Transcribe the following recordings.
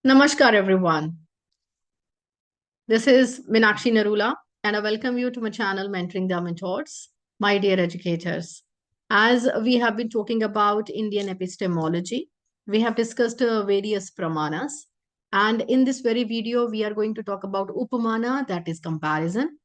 Namaskar, everyone. This is Meenakshi Narula, and I welcome you to my channel, Mentoring the Mentors, my dear educators. As we have been talking about Indian epistemology, we have discussed various pramanas, and in this very video, we are going to talk about Upmana, that is comparison.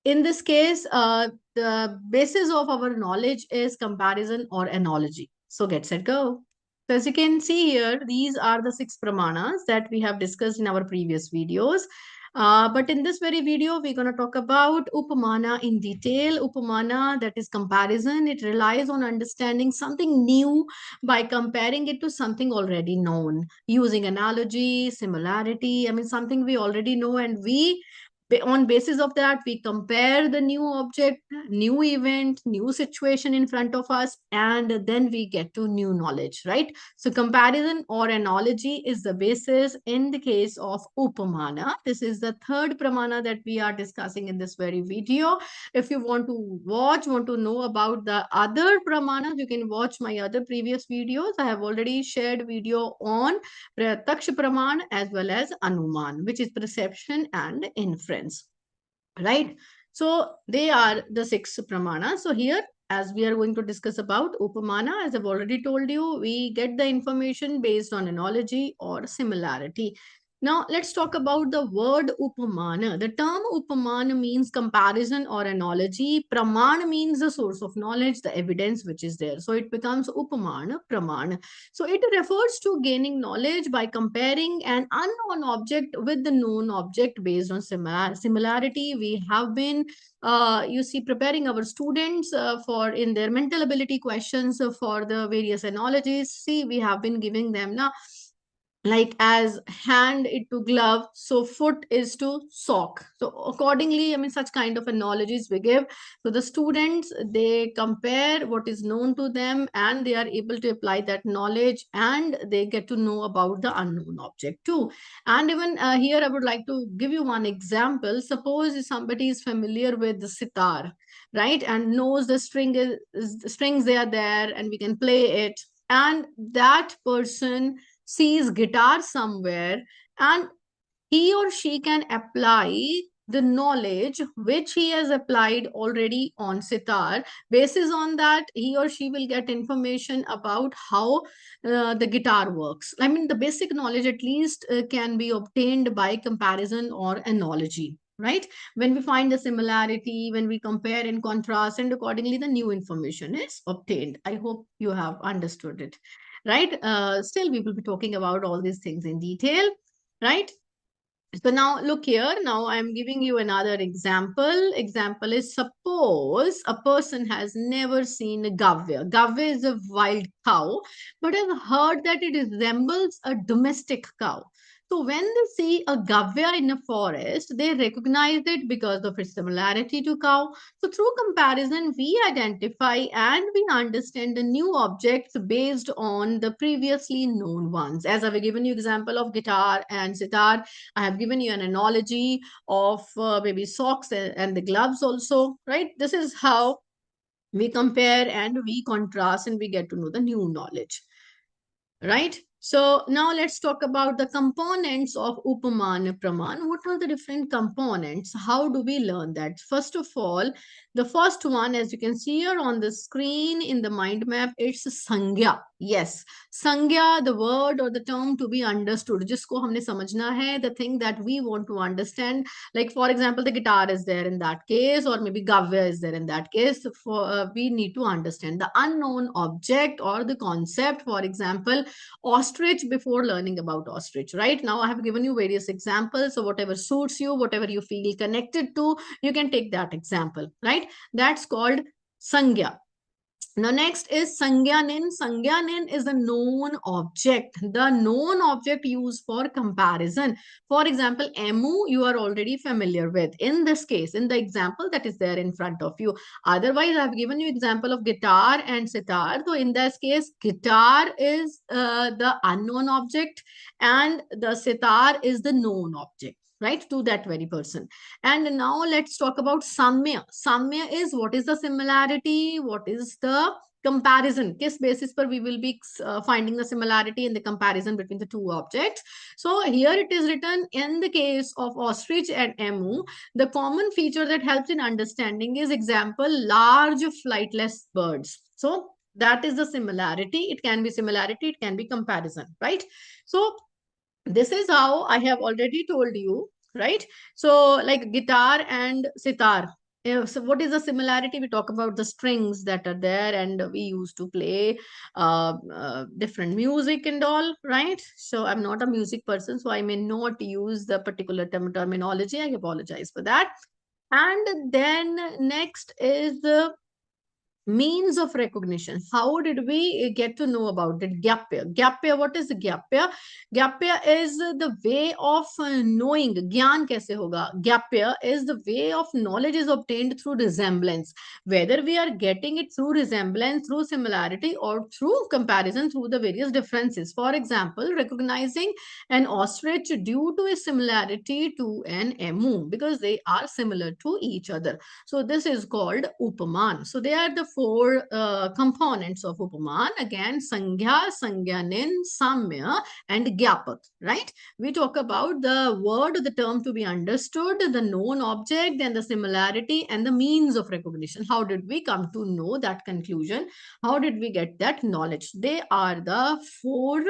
In this case, the basis of our knowledge is comparison or analogy. So get set, go. So as you can see here, these are the six pramanas that we have discussed in our previous videos. But in this very video, we're going to talk about Upamana in detail. Upamana, that is comparison. It relies on understanding something new by comparing it to something already known, using analogy, similarity. I mean, something we already know, and on basis of that we compare the new object, new event, new situation in front of us, and then we get to new knowledge, right? So comparison or analogy is the basis in the case of upamana. This is the third pramana that we are discussing in this very video. If you want to know about the other pramanas, you can watch my other previous videos. I have already shared video on Pratyaksh Praman as well as Anuman, which is perception and inference, right? So they are the six Pramanas. So here, as we are going to discuss about Upamana, as I've already told you, we get the information based on analogy or similarity. Now, let's talk about the word upamana. The term upamana means comparison or analogy. Praman means the source of knowledge, the evidence which is there. So it becomes upamana, praman. So it refers to gaining knowledge by comparing an unknown object with the known object based on similarity. We have been, you see, preparing our students for in their mental ability questions for the various analogies. See, we have been giving them now like as hand it to glove, so foot is to sock. So accordingly, I mean, such kind of analogies we give. So the students, they compare what is known to them and they are able to apply that knowledge and they get to know about the unknown object too. And even here I would like to give you one example. Suppose somebody is familiar with the sitar, right, and knows the strings, they are there and we can play it, and that person sees guitar somewhere, and he or she can apply the knowledge which he has applied already on sitar. Basis on that, he or she will get information about how the guitar works. I mean, the basic knowledge at least can be obtained by comparison or analogy, right? When we find the similarity, when we compare and contrast, and accordingly the new information is obtained. I hope you have understood it, right? Still, we will be talking about all these things in detail, right? So now look here. Now I'm giving you another example. Example is, suppose a person has never seen a gavya. Gavya is a wild cow, but has heard that it resembles a domestic cow. So when they see a gavya in a forest, they recognize it because of its similarity to cow. So through comparison, we identify and we understand the new objects based on the previously known ones. As I've given you example of guitar and sitar, I have given you an analogy of maybe socks and the gloves also, right? This is how we compare and we contrast and we get to know the new knowledge, right? So now let's talk about the components of Upaman and Praman. What are the different components? How do we learn that? First of all, the first one, as you can see here on the screen in the mind map, it's Sangya. Yes, Sangya, the word or the term to be understood. जिसको हमने समझना है, the thing that we want to understand. Like for example, the guitar is there in that case, or maybe Gavya is there in that case. We need to understand the unknown object or the concept. For example, ostrich, before learning about ostrich, right? Now I have given you various examples. So whatever suits you, whatever you feel connected to, you can take that example, right? That's called Sangya. Now, next is Sangyanin. Sangyanin is the known object. The known object used for comparison. For example, Emu, you are already familiar with. In this case, in the example that is there in front of you. Otherwise, I have given you example of guitar and sitar. So, in this case, guitar is the unknown object and the sitar is the known object, right, to that very person. And now let's talk about Samya. Samya is what is the similarity, what is the comparison. Kiss basis per we will be finding the similarity in the comparison between the two objects. So here it is written, in the case of ostrich and emu, the common feature that helps in understanding is example, large flightless birds. So that is the similarity. It can be similarity, it can be comparison, right? So this is how I have already told you, right? So like guitar and sitar. So what is the similarity? We talk about the strings that are there, and we used to play different music and all, right? So I'm not a music person, so I may not use the particular terminology. I apologize for that. And then next is the means of recognition. How did we get to know about it? Gap year. Gap year, what is the gap year? Gap year is the way of knowing. Gyan kaise hoga? Gap year is the way of knowledge is obtained through resemblance. Whether we are getting it through resemblance, through similarity, or through comparison, through the various differences. For example, recognizing an ostrich due to a similarity to an emu, because they are similar to each other. So this is called Upman. So they are the four components of Upaman. Again, Sanghya, Sangyanin, Samya, and Gyapak, right? We talk about the word or the term to be understood, the known object, and the similarity, and the means of recognition. How did we come to know that conclusion? How did we get that knowledge? They are the four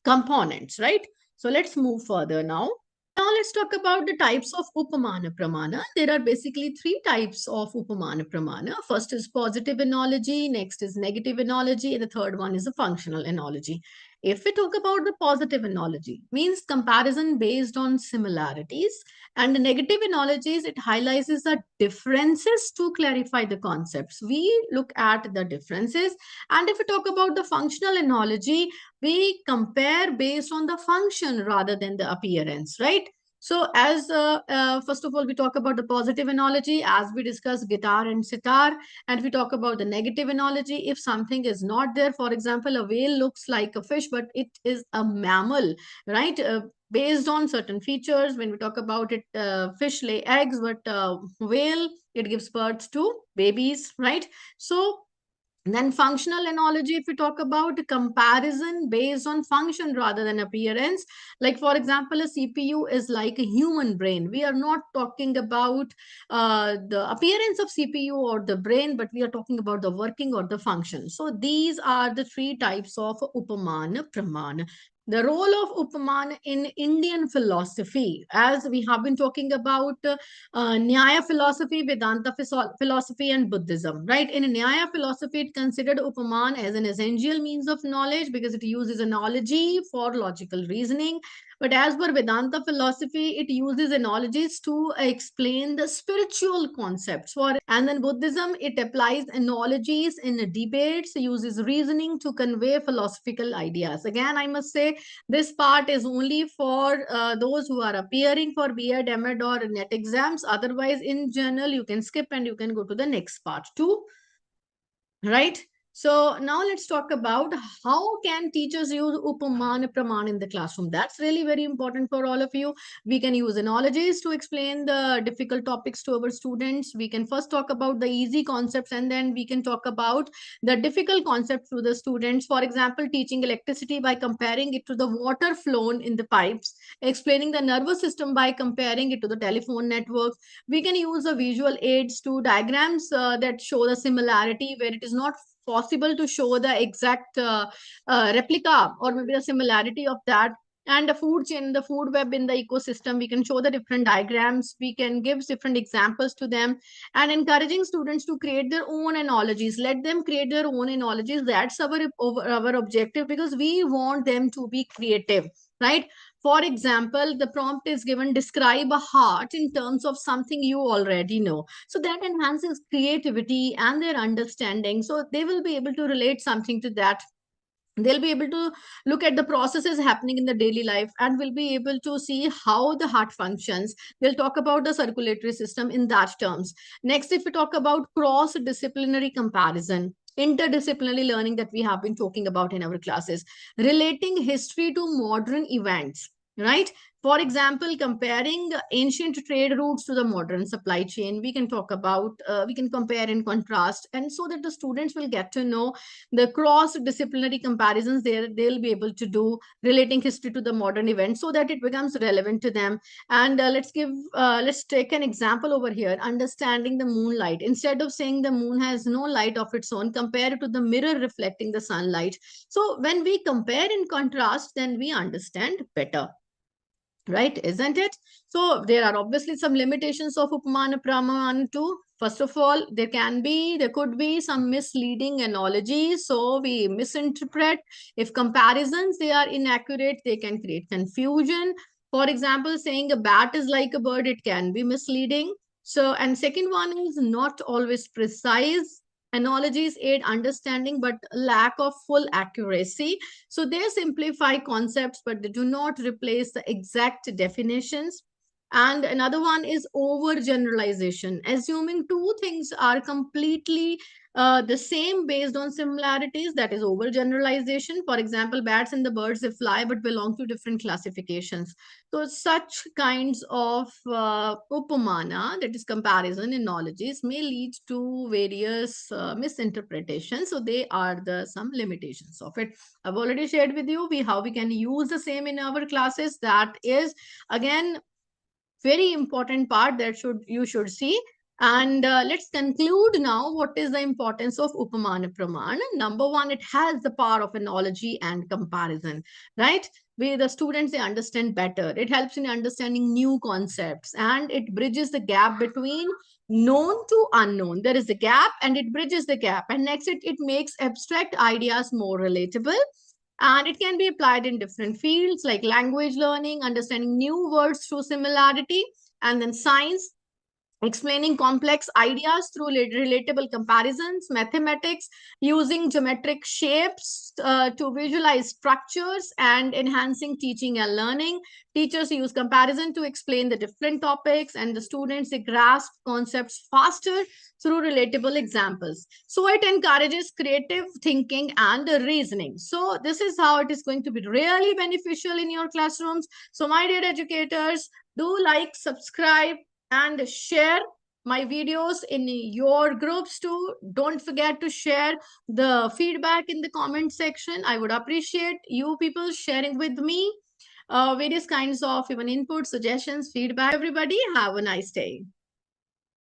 components, right? So let's move further now. Now let's talk about the types of Upamana Pramana. There are basically three types of Upamana Pramana. First is positive analogy, next is negative analogy, and the third one is a functional analogy. If we talk about the positive analogy, means comparison based on similarities, and the negative analogies, it highlights the differences to clarify the concepts. We look at the differences. And if we talk about the functional analogy, we compare based on the function rather than the appearance, right? So as first of all, we talk about the positive analogy as we discuss guitar and sitar. And we talk about the negative analogy. If something is not there, for example, a whale looks like a fish, but it is a mammal, right? Based on certain features, when we talk about it, fish lay eggs, but whale, it gives birth to babies, right? So then functional analogy, if we talk about comparison based on function rather than appearance, like for example, a CPU is like a human brain. We are not talking about the appearance of CPU or the brain, but we are talking about the working or the function. So these are the three types of Upamana Pramana. The role of Upamana in Indian philosophy, as we have been talking about Nyaya philosophy, Vedanta philosophy, and Buddhism, right? In Nyaya philosophy, it considered Upaman as an essential means of knowledge because it uses analogy for logical reasoning. But as per Vedanta philosophy, it uses analogies to explain the spiritual concepts. And then Buddhism, it applies analogies in debates, uses reasoning to convey philosophical ideas. Again, I must say this part is only for those who are appearing for B.Ed, M.Ed, or NET exams. Otherwise, in general, you can skip and you can go to the next part too, right? So now let's talk about how can teachers use Upamana Pramana in the classroom. That's really very important for all of you. We can use analogies to explain the difficult topics to our students. We can first talk about the easy concepts, and then we can talk about the difficult concepts to the students. For example, teaching electricity by comparing it to the water flown in the pipes, explaining the nervous system by comparing it to the telephone network. We can use the visual aids to diagrams that show the similarity where it is not possible to show the exact replica or maybe the similarity of that. And the food chain, the food web in the ecosystem, we can show the different diagrams, we can give different examples to them, and encouraging students to create their own analogies. Let them create their own analogies. That's our objective, because we want them to be creative, right? For example, the prompt is given, describe a heart in terms of something you already know. So that enhances creativity and their understanding. So they will be able to relate something to that. They'll be able to look at the processes happening in the daily life and will be able to see how the heart functions. They'll talk about the circulatory system in that terms. Next, if we talk about cross-disciplinary comparison, interdisciplinary learning that we have been talking about in our classes, relating history to modern events, right? For example, comparing ancient trade routes to the modern supply chain, we can talk about, we can compare and contrast, and so that the students will get to know the cross-disciplinary comparisons there they'll be able to do, relating history to the modern event, so that it becomes relevant to them. And let's take an example over here, understanding the moonlight. Instead of saying the moon has no light of its own, compare it to the mirror reflecting the sunlight. So when we compare and contrast, then we understand better, right? Isn't it? So there are obviously some limitations of Upmana Pramana too. First of all, there could be some misleading analogies, so we misinterpret. If comparisons they are inaccurate, they can create confusion. For example, saying a bat is like a bird, it can be misleading. So, and second one is not always precise. Analogies aid understanding, but lack of full accuracy. So they simplify concepts, but they do not replace the exact definitions. And another one is overgeneralization, assuming two things are completely the same based on similarities. That is overgeneralization. For example, bats and the birds, they fly but belong to different classifications. So such kinds of upamana, that is comparison in knowledges, may lead to various misinterpretations. So they are the some limitations of it. I've already shared with you how we can use the same in our classes. That is again very important part that you should see. And let's conclude now. What is the importance of Upamana Pramana? Number one, it has the power of analogy and comparison, right? Where the students, they understand better. It helps in understanding new concepts, and it bridges the gap between known to unknown. There is a gap and it bridges the gap. And next, it makes abstract ideas more relatable, and it can be applied in different fields like language learning, understanding new words through similarity, and then science, explaining complex ideas through relatable comparisons, mathematics, using geometric shapes to visualize structures, and enhancing teaching and learning. Teachers use comparison to explain the different topics, and the students, they grasp concepts faster through relatable examples. So it encourages creative thinking and reasoning. So this is how it is going to be really beneficial in your classrooms. So my dear educators, do like, subscribe, and share my videos in your groups too. Don't forget to share the feedback in the comment section. I would appreciate you people sharing with me various kinds of even input, suggestions, feedback. Everybody have a nice day.